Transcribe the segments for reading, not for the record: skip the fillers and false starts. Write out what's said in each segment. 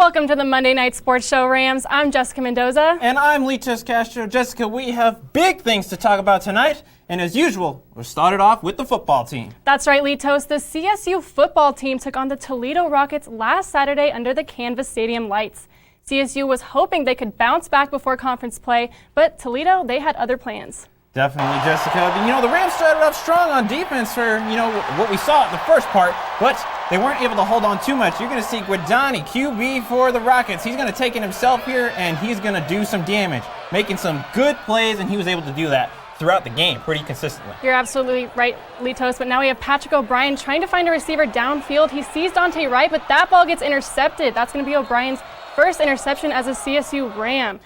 Welcome to the Monday Night Sports Show, Rams. I'm Jessica Mendoza. And I'm Litos Castro. Jessica, we have big things to talk about tonight. And as usual, we'll start it off with the football team. That's right, Litos. The CSU football team took on the Toledo Rockets last Saturday under the Canvas Stadium lights. CSU was hoping they could bounce back before conference play, but Toledo, they had other plans. Definitely, Jessica. The Rams started off strong on defense for, what we saw in the first part, but they weren't able to hold on too much. You're going to see Guadani, QB for the Rockets. He's going to take it himself here, and he's going to do some damage, making some good plays, and he was able to do that throughout the game pretty consistently. You're absolutely right, Litos, but now we have Patrick O'Brien trying to find a receiver downfield. He sees Dante Wright, but that ball gets intercepted. That's going to be O'Brien's first interception as a CSU Ram.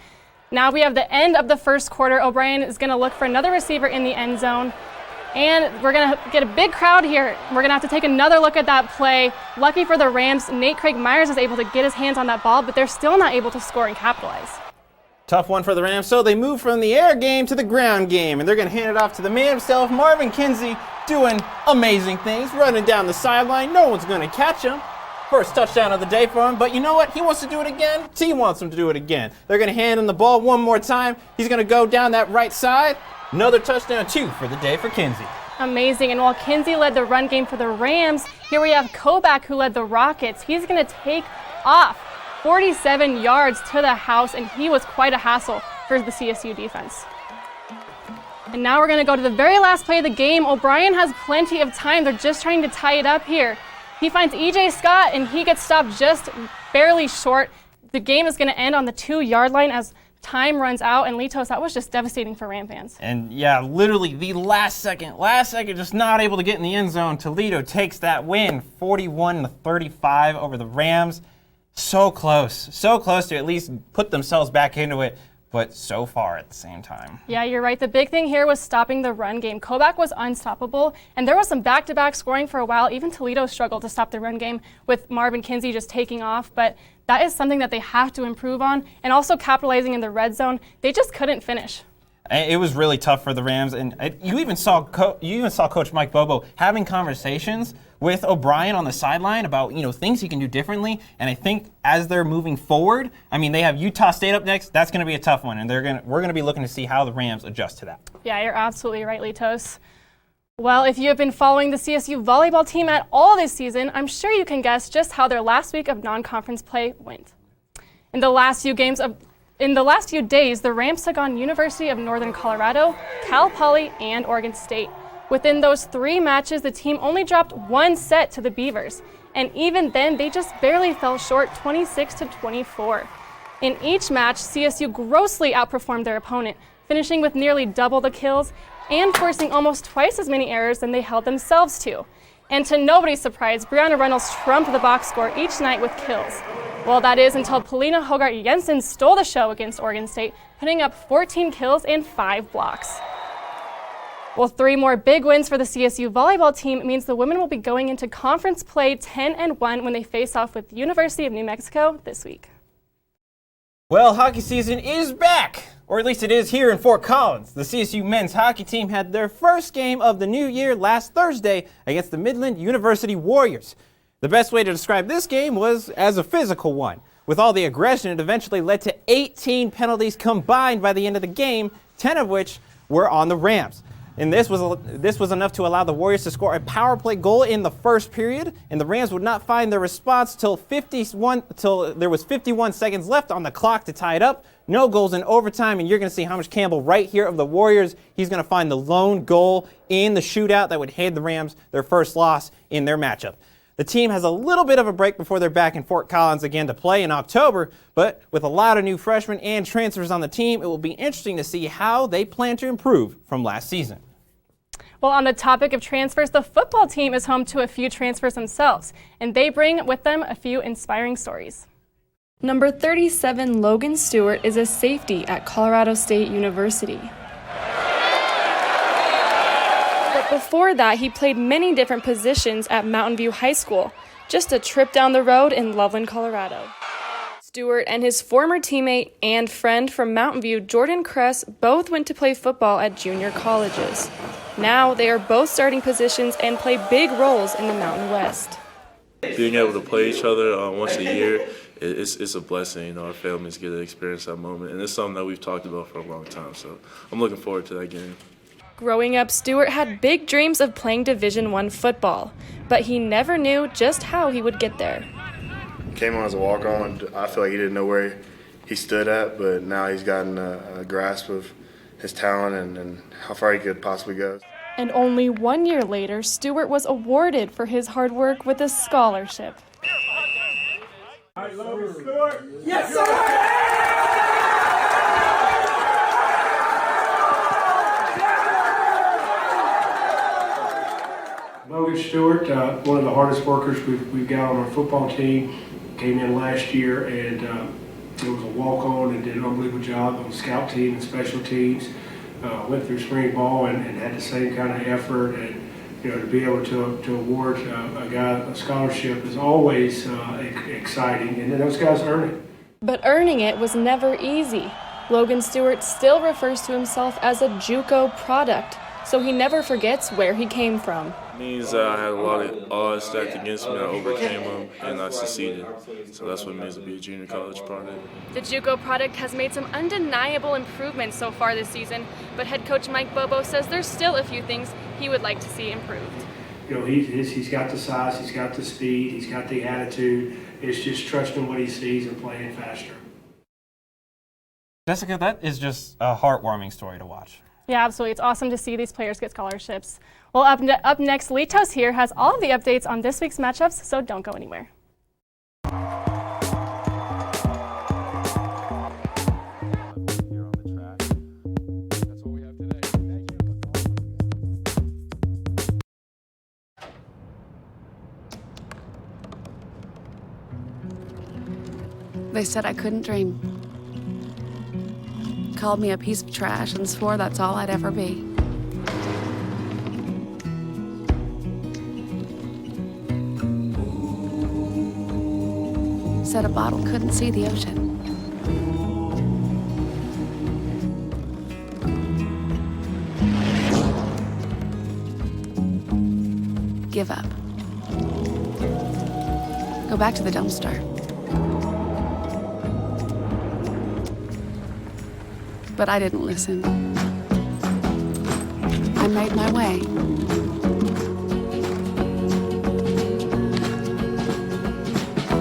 Now we have the end of the first quarter. O'Brien is going to look for another receiver in the end zone. And we're going to get a big crowd here. We're going to have to take another look at that play. Lucky for the Rams, Nate Craig Myers is able to get his hands on that ball, but they're still not able to score and capitalize. Tough one for the Rams, so they move from the air game to the ground game, and they're going to hand it off to the man himself, Marvin Kinsey, doing amazing things, running down the sideline. No one's going to catch him. First touchdown of the day for him, but you know what? He wants to do it again. Team wants him to do it again. They're going to hand him the ball one more time. He's going to go down that right side. Another touchdown, 2 for the day for Kinsey. Amazing, and while Kinsey led the run game for the Rams, here we have Kobach who led the Rockets. He's going to take off 47 yards to the house, and he was quite a hassle for the CSU defense. And now we're going to go to the very last play of the game. O'Brien has plenty of time. They're just trying to tie it up here. He finds E.J. Scott, and he gets stopped just barely short. The game is going to end on the 2-yard line as time runs out. And Litos, that was just devastating for Ram fans. And yeah, literally the last second, just not able to get in the end zone. Toledo takes that win, 41-35 over the Rams. So close to at least put themselves back into it, but so far at the same time. Yeah, you're right. The big thing here was stopping the run game. Kobach was unstoppable, and there was some back-to-back scoring for a while. Even Toledo struggled to stop the run game with Marvin Kinsey just taking off, but that is something that they have to improve on, and also capitalizing in the red zone. They just couldn't finish. It was really tough for the Rams, and you even saw Coach Mike Bobo having conversations with O'Brien on the sideline about things he can do differently. And I think as they're moving forward, they have Utah State up next. That's going to be a tough one, and we're going to be looking to see how the Rams adjust to that. Yeah, you're absolutely right, Litos. Well, if you have been following the CSU volleyball team at all this season, I'm sure you can guess just how their last week of non-conference play went. In the last few days, the Rams took on University of Northern Colorado, Cal Poly, and Oregon State. Within those 3 matches, the team only dropped 1 set to the Beavers, and even then, they just barely fell short, 26-24. In each match, CSU grossly outperformed their opponent, finishing with nearly double the kills and forcing almost twice as many errors than they held themselves to. And to nobody's surprise, Brianna Reynolds trumped the box score each night with kills. Well, that is until Polina Hogart Jensen stole the show against Oregon State, putting up 14 kills and 5 blocks. Well, 3 more big wins for the CSU volleyball team means the women will be going into conference play 10-1 when they face off with the University of New Mexico this week. Well, hockey season is back, or at least it is here in Fort Collins. The CSU men's hockey team had their first game of the new year last Thursday against the Midland University Warriors. The best way to describe this game was as a physical one. With all the aggression, it eventually led to 18 penalties combined by the end of the game, 10 of which were on the Rams. And this was enough to allow the Warriors to score a power play goal in the first period, and the Rams would not find their response till there was 51 seconds left on the clock to tie it up. No goals in overtime, and you're going to see Hamish Campbell right here of the Warriors. He's going to find the lone goal in the shootout that would hand the Rams their first loss in their matchup. The team has a little bit of a break before they're back in Fort Collins again to play in October, but with a lot of new freshmen and transfers on the team, it will be interesting to see how they plan to improve from last season. Well, on the topic of transfers, the football team is home to a few transfers themselves, and they bring with them a few inspiring stories. Number 37, Logan Stewart, is a safety at Colorado State University. But before that, he played many different positions at Mountain View High School, just a trip down the road in Loveland, Colorado. Stewart and his former teammate and friend from Mountain View, Jordan Kress, both went to play football at junior colleges. Now they are both starting positions and play big roles in the Mountain West. Being able to play each other once a year, it's a blessing. You know, our families get to experience that moment, and it's something that we've talked about for a long time. So I'm looking forward to that game. Growing up, Stewart had big dreams of playing Division I football, but he never knew just how he would get there. Came on as a walk-on. I feel like he didn't know where he stood at, but now he's gotten a grasp of his talent and how far he could possibly go. And only 1 year later, Stewart was awarded for his hard work with a scholarship. All right, Logan, Stewart. Yes, sir! Logan Stewart, one of the hardest workers we've got on our football team, came in last year and it was a walk-on and did an unbelievable job on the scout team and special teams. Went through spring ball and had the same kind of effort, and to be able to award a guy a scholarship is always exciting, and then those guys earn it. But earning it was never easy. Logan Stewart still refers to himself as a JUCO product, so he never forgets where he came from. It means that I had a lot of odds stacked against me. I overcame them, and I succeeded. So that's what it means to be a junior college product. The JUCO product has made some undeniable improvements so far this season, but head coach Mike Bobo says there's still a few things he would like to see improved. He's got the size, he's got the speed, he's got the attitude. It's just trusting what he sees and playing faster. Jessica, that is just a heartwarming story to watch. Yeah, absolutely. It's awesome to see these players get scholarships. Well, up next, Litos here has all of the updates on this week's matchups, so don't go anywhere. They said I couldn't dream. Called me a piece of trash and swore that's all I'd ever be. Said a bottle couldn't see the ocean. Give up. Go back to the dumpster. But I didn't listen. I made my way.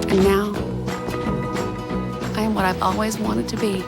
And now, I am what I've always wanted to be.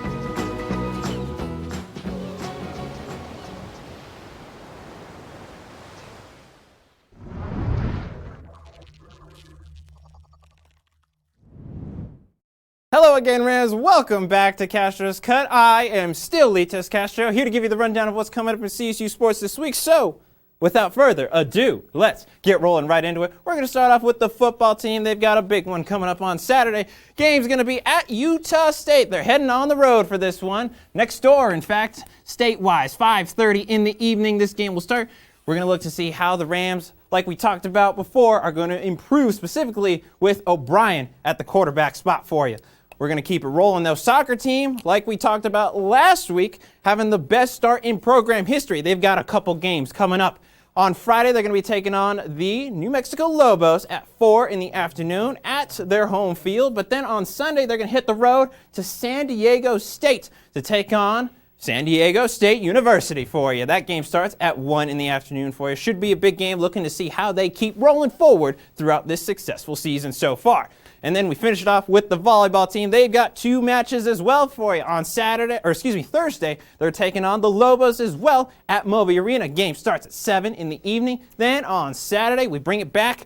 Hello again, Rams. Welcome back to Castro's Cut. I am still Litos Castro, here to give you the rundown of what's coming up in CSU Sports this week. So, without further ado, let's get rolling right into it. We're going to start off with the football team. They've got a big one coming up on Saturday. Game's going to be at Utah State. They're heading on the road for this one. Next door, in fact, state-wise, 5:30 in the evening. This game will start. We're going to look to see how the Rams, like we talked about before, are going to improve, specifically with O'Brien at the quarterback spot for you. We're going to keep it rolling, though. Soccer team, like we talked about last week, having the best start in program history. They've got a couple games coming up. On Friday, they're going to be taking on the New Mexico Lobos at 4 in the afternoon at their home field. But then on Sunday, they're going to hit the road to San Diego State to take on San Diego State University for you. That game starts at 1 in the afternoon for you. Should be a big game, looking to see how they keep rolling forward throughout this successful season so far. And then we finish it off with the volleyball team. They've got 2 matches as well for you. On Thursday, they're taking on the Lobos as well at Moby Arena. Game starts at 7 in the evening. Then on Saturday, we bring it back.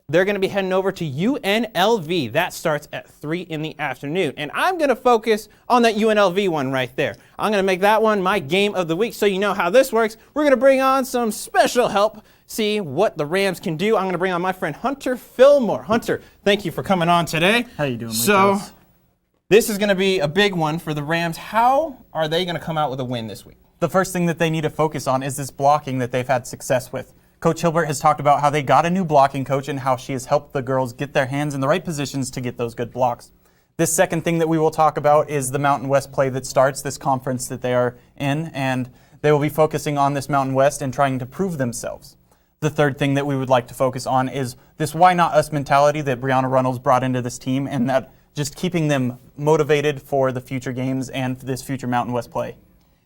They're going to be heading over to UNLV. That starts at 3 in the afternoon. And I'm going to focus on that UNLV one right there. I'm going to make that one my game of the week so you know how this works. We're going to bring on some special help, see what the Rams can do. I'm going to bring on my friend Hunter Fillmore. Hunter, thank you for coming on today. How you doing, So, Litos? this is going to be a big one for the Rams. How are they going to come out with a win this week? The first thing that they need to focus on is this blocking that they've had success with. Coach Hilbert has talked about how they got a new blocking coach and how she has helped the girls get their hands in the right positions to get those good blocks. This second thing that we will talk about is the Mountain West play that starts this conference that they are in, and they will be focusing on this Mountain West and trying to prove themselves. the third thing that we would like to focus on is this why not us mentality that Brianna Reynolds brought into this team, and that just keeping them motivated for the future games and this future Mountain West play.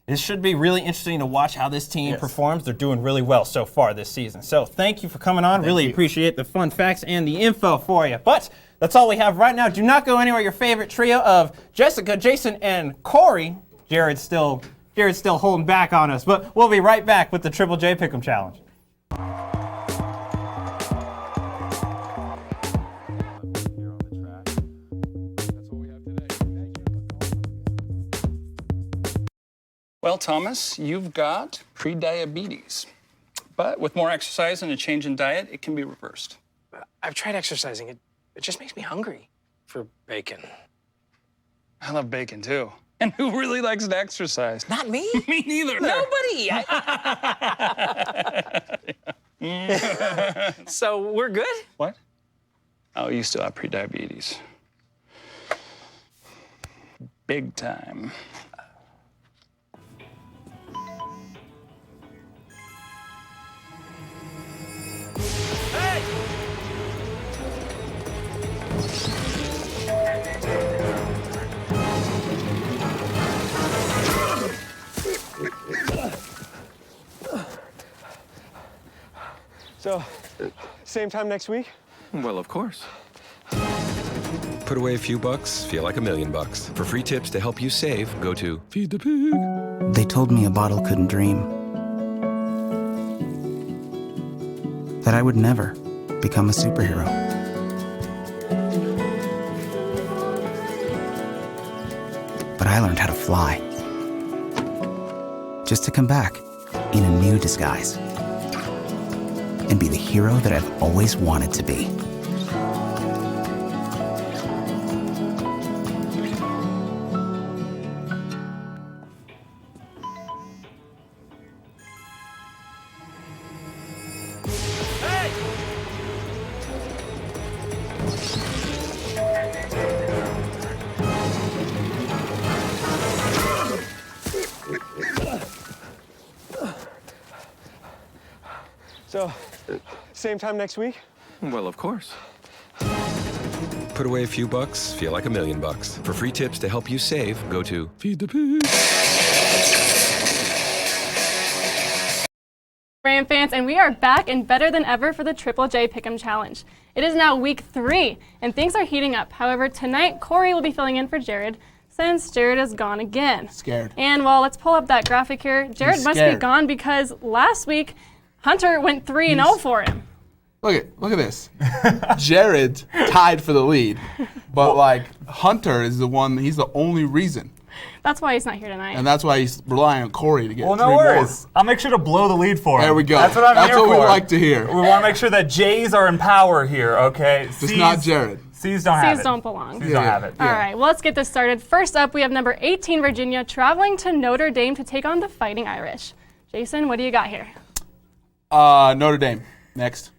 This should be really interesting to watch how this team performs. They're doing really well so far this season. So thank you for coming on. Really appreciate the fun facts and the info for you. But that's all we have right now. Do not go anywhere. Your favorite trio of Jessica, Jason, and Cory. Jared's still holding back on us. But we'll be right back with the Triple J Pick'em Challenge. Well, Thomas, you've got pre-diabetes. But with more exercise and a change in diet, it can be reversed. I've tried exercising. It just makes me hungry for bacon. I love bacon, too. And who really likes to exercise? Not me. Me neither. Nobody. So we're good? What? Oh, you still have pre-diabetes. Big time. So, same time next week? Well, of course. Put away a few bucks, feel like $1 million. For free tips to help you save, go to Feed the Pig. They told me a bottle couldn't dream. That I would never become a superhero. But I learned how to fly. Just to come back in a new disguise. And be the hero that I've always wanted to be. So, same time next week? Well, of course. Put away a few bucks, feel like $1 million. For free tips to help you save, go to Feed the Pig. Ram fans, and we are back and better than ever for the Triple J Pick'em Challenge. It is now week 3, and things are heating up. However, tonight, Cory will be filling in for Jared, since Jared is gone again. Scared. And, well, let's pull up that graphic here. Jared must be gone because last week, Hunter went 3-0 for him. Look at this. Jared tied for the lead, but like Hunter is the one. He's the only reason, That's why he's not here tonight. and that's why he's relying on Cory to get Well, 3 no more. worries. I'll make sure to blow the lead for him. There we go. That's what I'm That's here what for. we like to hear. We want to make sure that J's are in power here, okay? Just not Jared. C's don't have it. C's don't belong. C's don't have it. All right, well, let's get this started. First up, we have number 18, Virginia, traveling to Notre Dame to take on the Fighting Irish. Jason, what do you got here? Notre Dame. Next.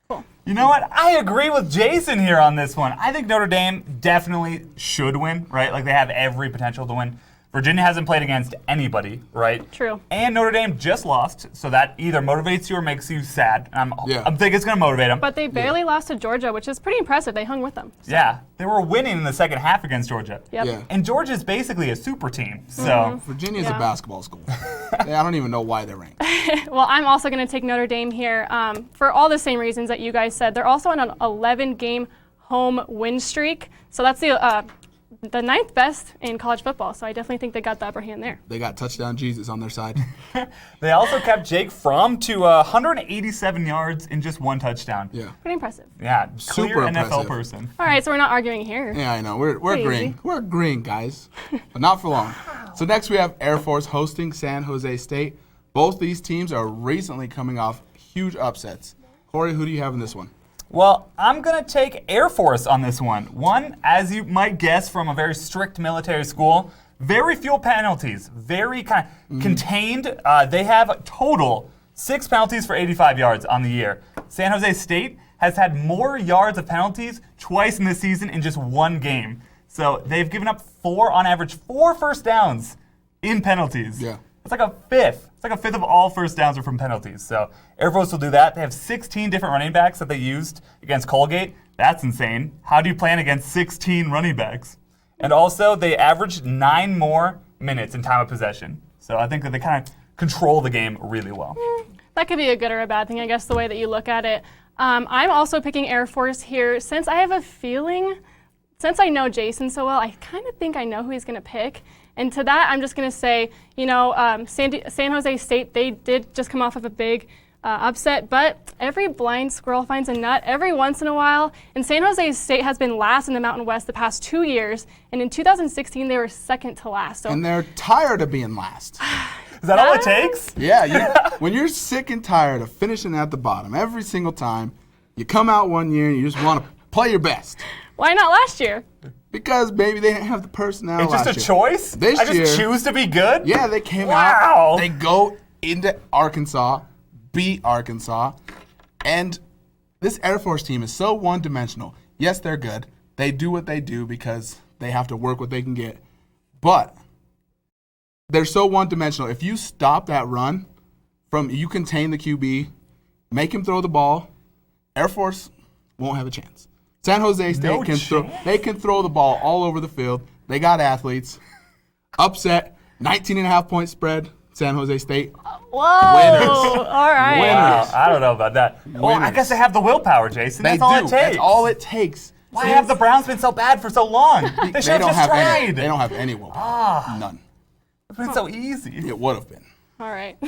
Cool. You know what? I agree with Jason here on this one. I think Notre Dame definitely should win, right? Like, they have every potential to win. Virginia hasn't played against anybody, right? True. And Notre Dame just lost, so that either motivates you or makes you sad. I'm thinking it's going to motivate them. But they barely lost to Georgia, which is pretty impressive. They hung with them. So. Yeah, they were winning in the second half against Georgia. Yep. Yeah. And Georgia's basically a super team, so. Virginia's a basketball school. I don't even know why they're ranked. Well, I'm also going to take Notre Dame here for all the same reasons that you guys said. They're also on an 11-game home win streak, so that's the 9th best in college football, so I definitely think they got the upper hand there. They got touchdown Jesus on their side. They also kept Jake Fromm to 187 yards in just 1 touchdown. Yeah. Pretty impressive. Yeah, clear Super NFL impressive. person. All right, so we're not arguing here. Yeah, I know. We're Pretty agreeing. easy. We're agreeing, guys. But not for long. So next we have Air Force hosting San Jose State. Both these teams are recently coming off huge upsets. Cory, who do you have in this one? Well, I'm going to take Air Force on this one. One, as you might guess from a very strict military school, very few penalties, very kind of contained. They have a total 6 penalties for 85 yards on the year. San Jose State has had more yards of penalties twice in this season in just 1 game. So they've given up on average 4 first downs in penalties. Yeah. It's like a fifth. like a fifth of all first downs are from penalties. So Air Force will do that. They have 16 different running backs that they used against Colgate. That's insane. How do you plan against 16 running backs? And also, they averaged 9 more minutes in time of possession. So I think that they kind of control the game really well. That could be a good or a bad thing, I guess, the way that you look at it. I'm also picking Air Force here since I have a feeling, since I know Jason so well, I kind of think I know who he's going to pick. And to that, I'm just going to say, San Jose State, they did just come off of a big upset, but every blind squirrel finds a nut every once in a while. And San Jose State has been last in the Mountain West the past 2 years, and in 2016 they were second to last. So. And they're tired of being last. Is that all it takes? Yeah, when you're sick and tired of finishing at the bottom every single time, you come out one year and you just want to play your best. Why not last year? Because maybe they didn't have the personnel last year. It's just a choice? This I just choose to be good? Yeah, they came out. They go into Arkansas, beat Arkansas, and this Air Force team is so one-dimensional. Yes, they're good. They do what they do because they have to work what they can get. But they're so one-dimensional. If you stop that run, you contain the QB, make him throw the ball, Air Force won't have a chance. San Jose State can throw the ball all over the field. They got athletes. Upset, 19.5-point spread, San Jose State. Whoa! Winners. All right. Wow, I don't know about that. Well, I guess they have the willpower, Jason. That's all it takes. That's all it takes. Why have the Browns been so bad for so long? They should have just tried. They don't have any willpower. None. It's been so easy. It would have been. All right.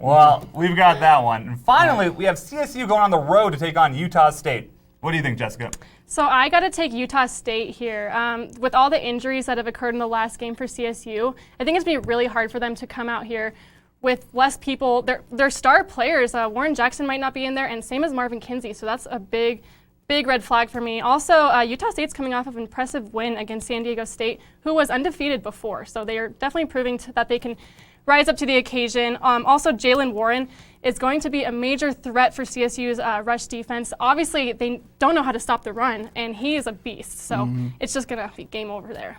Well, we've got that one. And finally, we have CSU going on the road to take on Utah State. What do you think, Jessica? So I got to take Utah State here. With all the injuries that have occurred in the last game for CSU, I think it's going to be really hard for them to come out here with less people. Their star players, Warren Jackson might not be in there, and same as Marvin Kinsey. So that's a big red flag for me. Also, Utah State's coming off of an impressive win against San Diego State, who was undefeated before. So they are definitely proving that they can rise up to the occasion. Also, Jalen Warren is going to be a major threat for CSU's rush defense. Obviously, they don't know how to stop the run, and he is a beast. So it's just going to be game over there.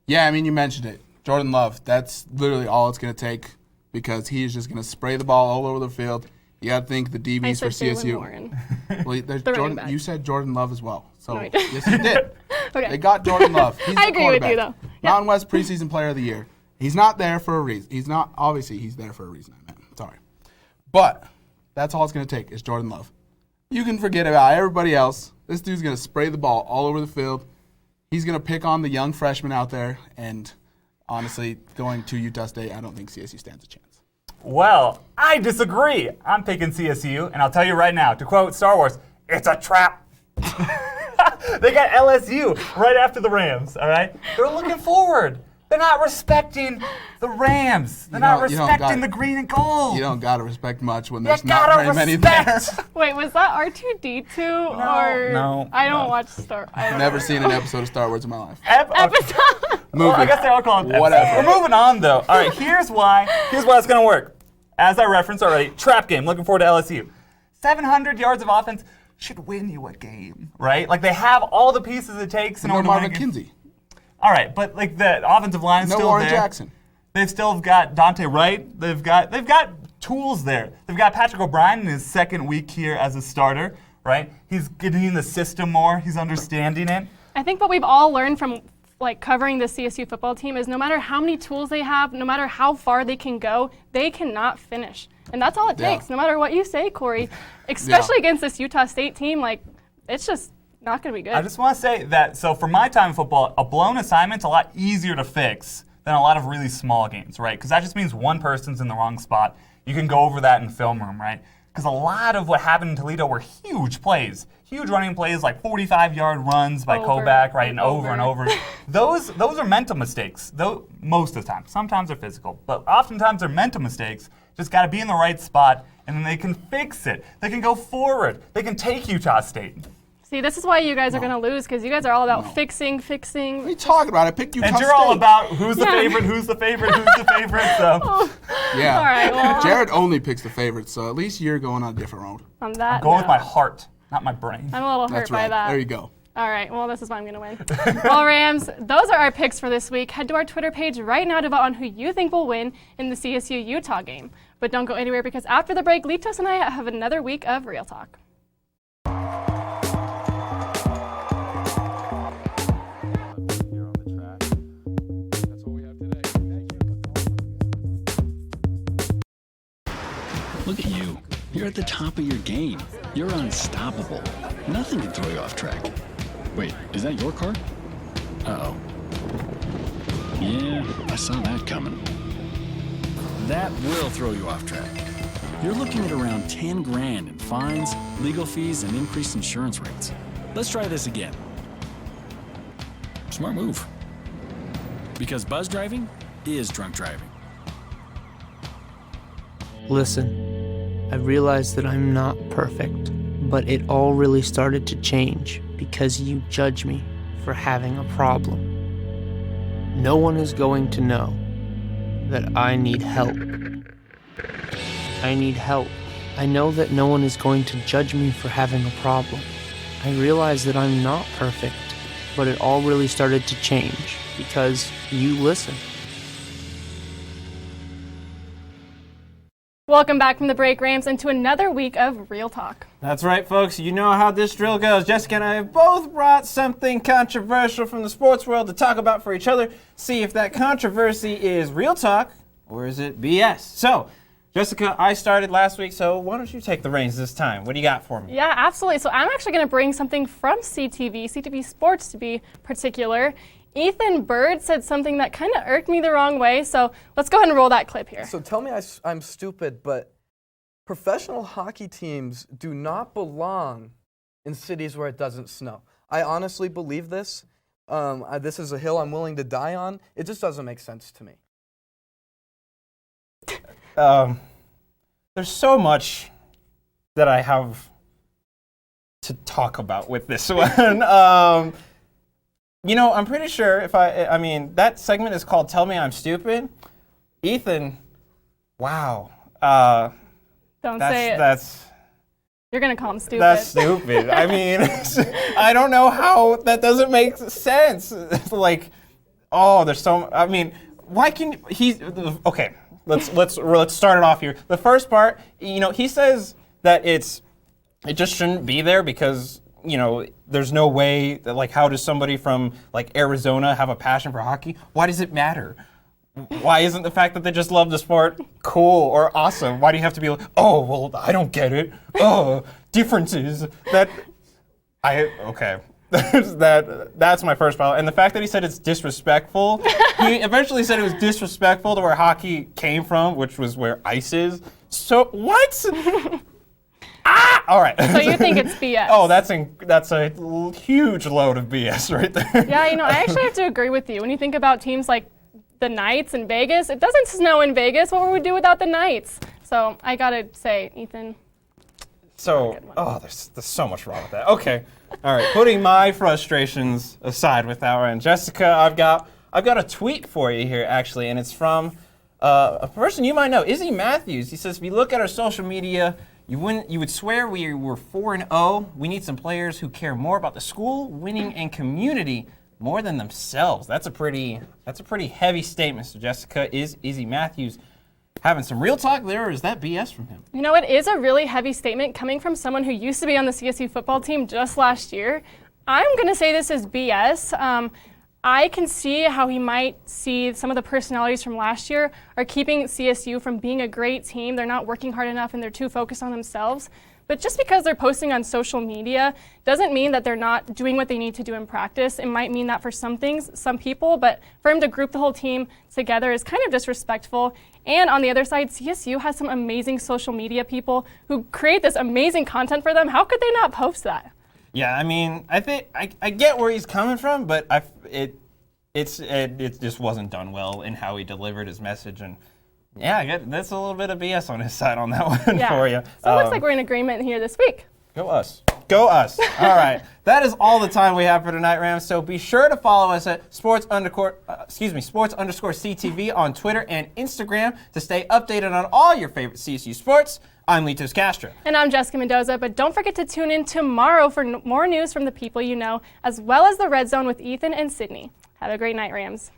Yeah, I mean, you mentioned it. Jordan Love, that's literally all it's going to take because he is just going to spray the ball all over the field. You got to think the DBs for CSU. Well, you said Jordan Love as well. So no, yes, you did. Okay. They got Jordan Love. He's I agree with you, though. Mountain West preseason player of the year. He's not there for a reason. He's there for a reason, I meant. Sorry. But that's all it's going to take is Jordan Love. You can forget about everybody else. This dude's going to spray the ball all over the field. He's going to pick on the young freshmen out there. And honestly, going to Utah State, I don't think CSU stands a chance. Well, I disagree. I'm picking CSU, and I'll tell you right now, to quote Star Wars, it's a trap. They got LSU right after the Rams, all right? They're looking forward. They're not respecting the Rams. They're not respecting the green and gold. You don't got to respect much when there's not very many there. Wait, was that R2-D2? No. I don't watch Star Wars. I've never seen an episode of Star Wars in my life. Episode? Well, I guess they all call it whatever. We're moving on, though. All right, here's why it's going to work. As I referenced already, trap game. Looking forward to LSU. 700 yards of offense should win you a game, right? Like, they have all the pieces it takes in order to win a game. Marvin Kinsey. All right, but like the offensive line is still there. No Warren Jackson. They've still got Dante Wright. They've got tools there. They've got Patrick O'Brien in his second week here as a starter, right? He's getting in the system more. He's understanding it. I think what we've all learned from covering the CSU football team is no matter how many tools they have, no matter how far they can go, they cannot finish. And that's all it takes, no matter what you say, Cory. Especially against this Utah State team, it's just not going to be good. I just want to say that, so for my time in football, a blown assignment's a lot easier to fix than a lot of really small games, right? Because that just means one person's in the wrong spot. You can go over that in film room, right? Because a lot of what happened in Toledo were huge plays, huge running plays like 45-yard runs by Kovac, right, and over and over. Those are mental mistakes, though most of the time. Sometimes they're physical, but oftentimes they're mental mistakes. Just got to be in the right spot, and then they can fix it. They can go forward. They can take Utah State. See, this is why you guys are going to lose, because you guys are all about fixing. What are you talking about? I picked Utah State. And you're all about who's the favorite, who's the favorite, so. Yeah. All right, well. Jared only picks the favorites, so at least you're going on a different road. On that I'm going with my heart, not my brain. I'm a little hurt by that. There you go. All right, well, this is why I'm going to win. Well, Rams, those are our picks for this week. Head to our Twitter page right now to vote on who you think will win in the CSU-Utah game. But don't go anywhere because after the break, Litos and I have another week of Real Talk. Look at you. You're at the top of your game. You're unstoppable. Nothing can throw you off track. Wait, is that your car? Uh-oh. Yeah, I saw that coming. That will throw you off track. You're looking at around 10 grand in fines, legal fees, and increased insurance rates. Let's try this again. Smart move. Because buzz driving is drunk driving. Listen, I realize that I'm not perfect, but it all really started to change because you judge me for having a problem. No one is going to know that I need help. I need help. I know that no one is going to judge me for having a problem. I realize that I'm not perfect, but it all really started to change because you listen. Welcome back from the break, Rams, into another week of Real Talk. That's right, folks. You know how this drill goes. Jessica and I have both brought something controversial from the sports world to talk about for each other. See if that controversy is real talk or is it BS. So, Jessica, I started last week, so why don't you take the reins this time? What do you got for me? Yeah, absolutely. So I'm actually going to bring something from CTV Sports to be particular. Ethan Bird said something that kind of irked me the wrong way, so let's go ahead and roll that clip here. So tell me I'm stupid, but professional hockey teams do not belong in cities where it doesn't snow. I honestly believe this. This is a hill I'm willing to die on. It just doesn't make sense to me. There's so much that I have to talk about with this one. You know, I'm pretty sure I mean, that segment is called Tell Me I'm Stupid. Ethan, wow. Don't say it. You're going to call him stupid. That's stupid. I mean, I don't know how that doesn't make sense. It's like, there's so, I mean, why can okay, let's start it off here. The first part, you know, he says that it just shouldn't be there because, you know, there's no way that, like, how does somebody from, like, Arizona have a passion for hockey? Why does it matter? Why isn't the fact that they just love the sport cool or awesome? Why do you have to be like, oh, well, I don't get it. Oh, differences. Okay. That's my first problem. And the fact that he said it's disrespectful, he eventually said it was disrespectful to where hockey came from, which was where ice is. So, what? All right. So you think it's BS? Oh, that's a huge load of BS right there. Yeah, you know, I actually have to agree with you. When you think about teams like the Knights in Vegas, it doesn't snow in Vegas. What would we do without the Knights? So I gotta say, Ethan. So, there's so much wrong with that. Okay, all right. Putting my frustrations aside with that one, Jessica, I've got a tweet for you here actually, and it's from a person you might know, Izzy Matthews. He says, if you look at our social media, you would swear we were 4-0. We need some players who care more about the school, winning, and community more than themselves. That's a pretty heavy statement. So Jessica, is Izzy Matthews having some real talk there, or is that BS from him? You know, it is a really heavy statement coming from someone who used to be on the CSU football team just last year. I'm going to say this is BS. I can see how he might see some of the personalities from last year are keeping CSU from being a great team. They're not working hard enough and they're too focused on themselves. But just because they're posting on social media doesn't mean that they're not doing what they need to do in practice. It might mean that for some things, some people, but for him to group the whole team together is kind of disrespectful. And on the other side, CSU has some amazing social media people who create this amazing content for them. How could they not post that? Yeah, I mean, I think I get where he's coming from, but it just wasn't done well in how he delivered his message, and yeah, that's a little bit of BS on his side on that one for you. So it looks like we're in agreement here this week. Go us. Go us. All right. That is all the time we have for tonight, Rams. So be sure to follow us at sports_CTV on Twitter and Instagram to stay updated on all your favorite CSU sports. I'm Litos Castro. And I'm Jessica Mendoza, but don't forget to tune in tomorrow for more news from the people you know, as well as the Red Zone with Ethan and Sydney. Have a great night, Rams.